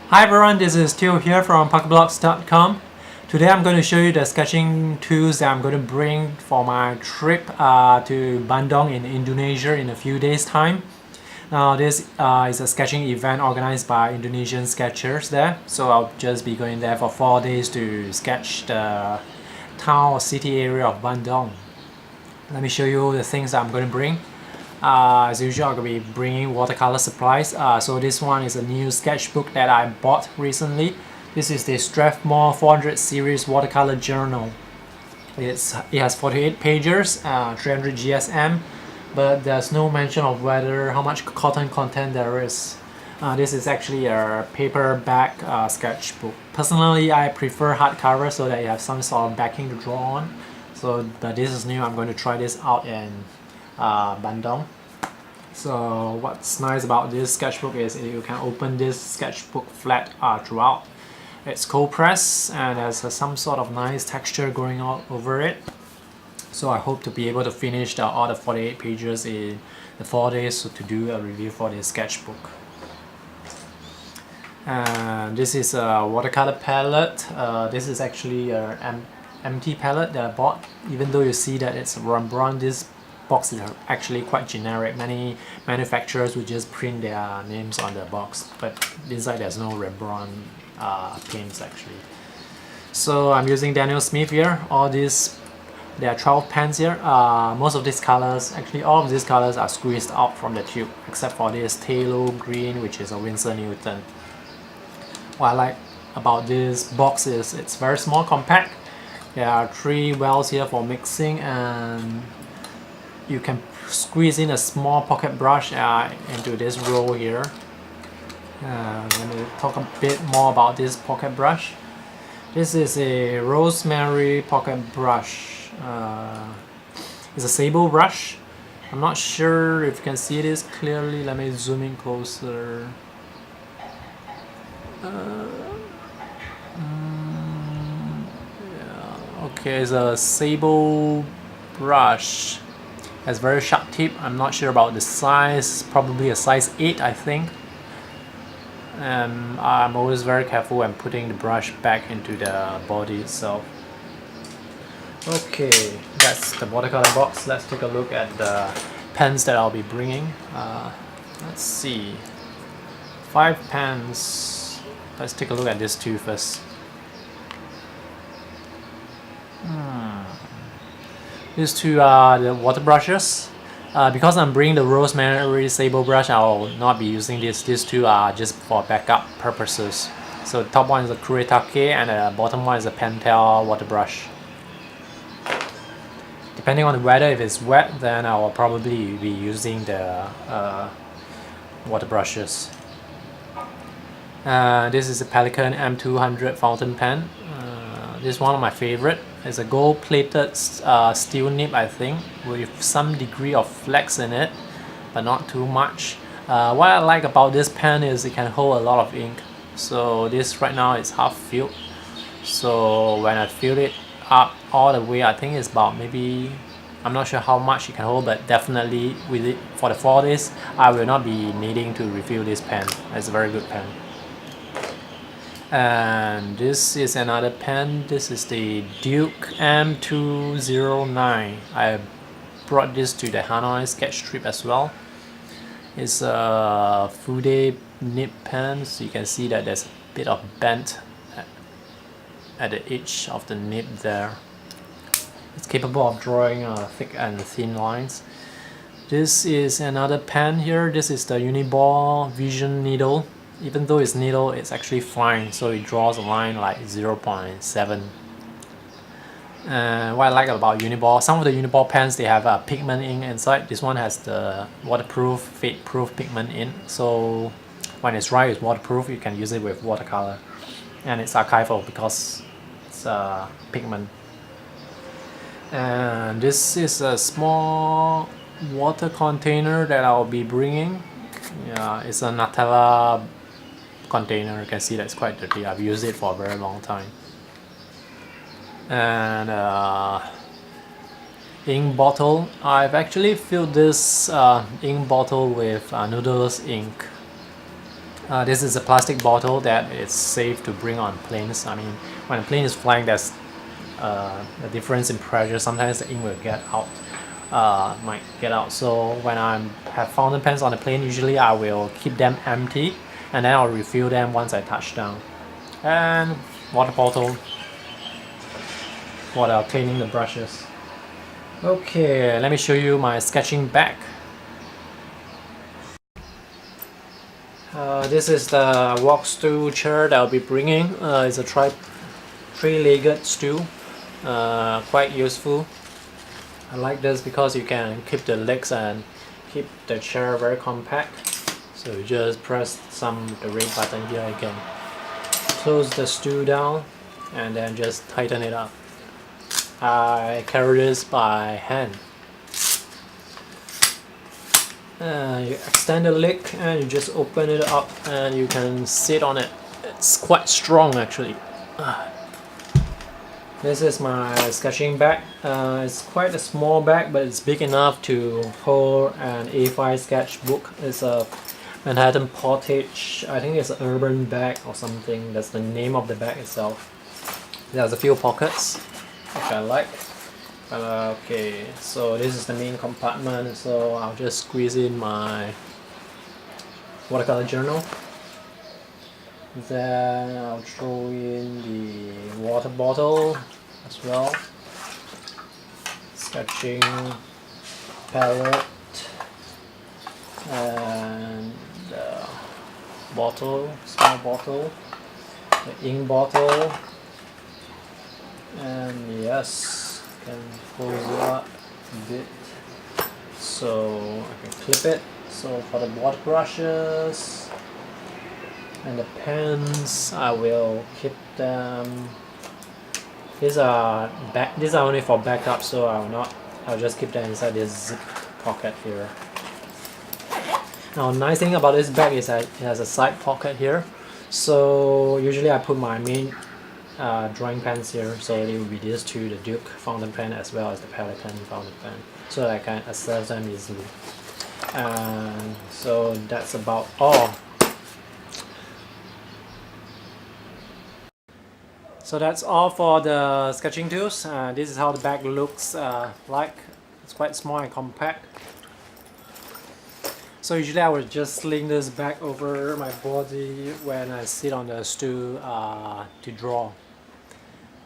Hi everyone, this is Theo here from pocketblocks.com. Today I'm going to show you the sketching tools that I'm going to bring for my trip to Bandung in Indonesia in a few days time. Now this is a sketching event organized by Indonesian sketchers there, so I'll just be going there for 4 days to sketch the town or city area of Bandung. Let me show you the things that I'm going to bring. As usual, I'm going to be bringing watercolor supplies. So this one is a new sketchbook that I bought recently. This is the Strathmore 400 series watercolor journal. It has 48 pages, 300 GSM, but there's no mention of how much cotton content there is. This is actually a paperback sketchbook. Personally, I prefer hardcover so that you have some sort of backing to draw on. But this is new. I'm going to try this out in Bandung. So what's nice about this sketchbook is you can open this sketchbook flat throughout. It's cold press and there's some sort of nice texture going on over it. So I hope to be able to finish all the 48 pages in the 4 days to do a review for this sketchbook. And this is a watercolor palette. This is actually an empty palette that I bought. Even though you see that it's Rembrandt, this box is actually quite generic. Many manufacturers would just print their names on the box, but inside there's no Rembrandt paints actually. So I'm using Daniel Smith here. There are 12 pens here. Most of these colors, actually all of these colors are squeezed out from the tube, except for this Phthalo green, which is a Winsor Newton. What I like about this box is it's very small, compact. There are 3 wells here for mixing, and you can squeeze in a small pocket brush into this roll here. Let me talk a bit more about this pocket brush. This is a rosemary pocket brush. It's a sable brush. I'm not sure if you can see this clearly. Let me zoom in closer. Okay, it's a sable brush. Has very sharp tip. I'm not sure about the size. Probably a size 8, I think. I'm always very careful when putting the brush back into the body itself. Okay, that's the watercolor box. Let's take a look at the pens that I'll be bringing. Let's see. 5 pens. Let's take a look at these 2 first. These 2 are the water brushes. Because I'm bringing the rosemary sable brush, I will not be using this. These 2 are just for backup purposes. So the top one is a Kuretake and the bottom one is a Pentel water brush. Depending on the weather, if it's wet, then I will probably be using the water brushes. This is a Pelikan M200 fountain pen. This is one of my favorite. It's a gold-plated steel nib, I think, with some degree of flex in it, but not too much. What I like about this pen is it can hold a lot of ink. So this right now is half filled. So when I fill it up all the way, I think it's about maybe, I'm not sure how much it can hold, but definitely with it for the 4 days, I will not be needing to refill this pen. It's a very good pen. And this is another pen. This is the Duke M209. I brought this to the Hanoi sketch trip as well. It's a Fude nib pen, so you can see that there's a bit of bent at the edge of the nib there. It's capable of drawing thick and thin lines. This is another pen here. This is the Uniball Vision needle. Even though it's needle, it's actually fine, so it draws a line like 0.7. What I like about Uniball, some of the Uniball pens, they have a pigment ink inside. This one has the waterproof, fade-proof pigment in, so when it's dry, it's waterproof. You can use it with watercolor, and it's archival because it's pigment. And this is a small water container that I'll be bringing. Yeah, it's a Nutella container. You can see that's quite dirty. I've used it for a very long time. And ink bottle. I've actually filled this ink bottle with Noodles ink. This is a plastic bottle that is safe to bring on planes. I mean, when a plane is flying, there's a difference in pressure. Sometimes the ink will get out, might get out. So when I have fountain pens on the plane, usually I will keep them empty, and then I'll refill them once I touch down. And water bottle for cleaning the brushes. Okay, let me show you my sketching bag. This is the walk stool chair that I'll be bringing. It's a three-legged stool, quite useful. I like this because you can keep the legs and keep the chair very compact. So you just press the red button here, you can close the stool down and then just tighten it up. I carry this by hand. You extend the leg and you just open it up and you can sit on it. It's quite strong actually. This is my sketching bag. It's quite a small bag, but it's big enough to hold an A5 sketchbook. It's a Manhattan Portage. I think it's an urban bag or something. That's the name of the bag itself. There's a few pockets, which I like. Okay, so this is the main compartment, so I'll just squeeze in my watercolor journal. Then I'll throw in the water bottle as well, sketching palette, and the bottle, small bottle, the ink bottle, and yes, can close it up a bit so I can clip it. So for the water brushes and the pens, I will keep them. These are only for backup, so I'll just keep them inside this zip pocket here. Now, nice thing about this bag is that it has a side pocket here. So usually I put my main drawing pens here, so it will be these two, the Duke fountain pen as well as the Pelican fountain pen, so that I can access them easily. And so that's about all. So that's all for the sketching tools. This is how the bag looks like. It's quite small and compact. So usually I would just sling this bag over my body when I sit on the stool to draw.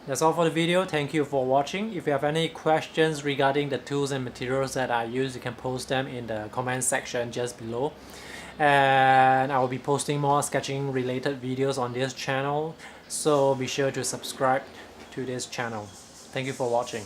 That's all for the video. Thank you for watching. If you have any questions regarding the tools and materials that I use, you can post them in the comment section just below. And I will be posting more sketching related videos on this channel, so be sure to subscribe to this channel. Thank you for watching.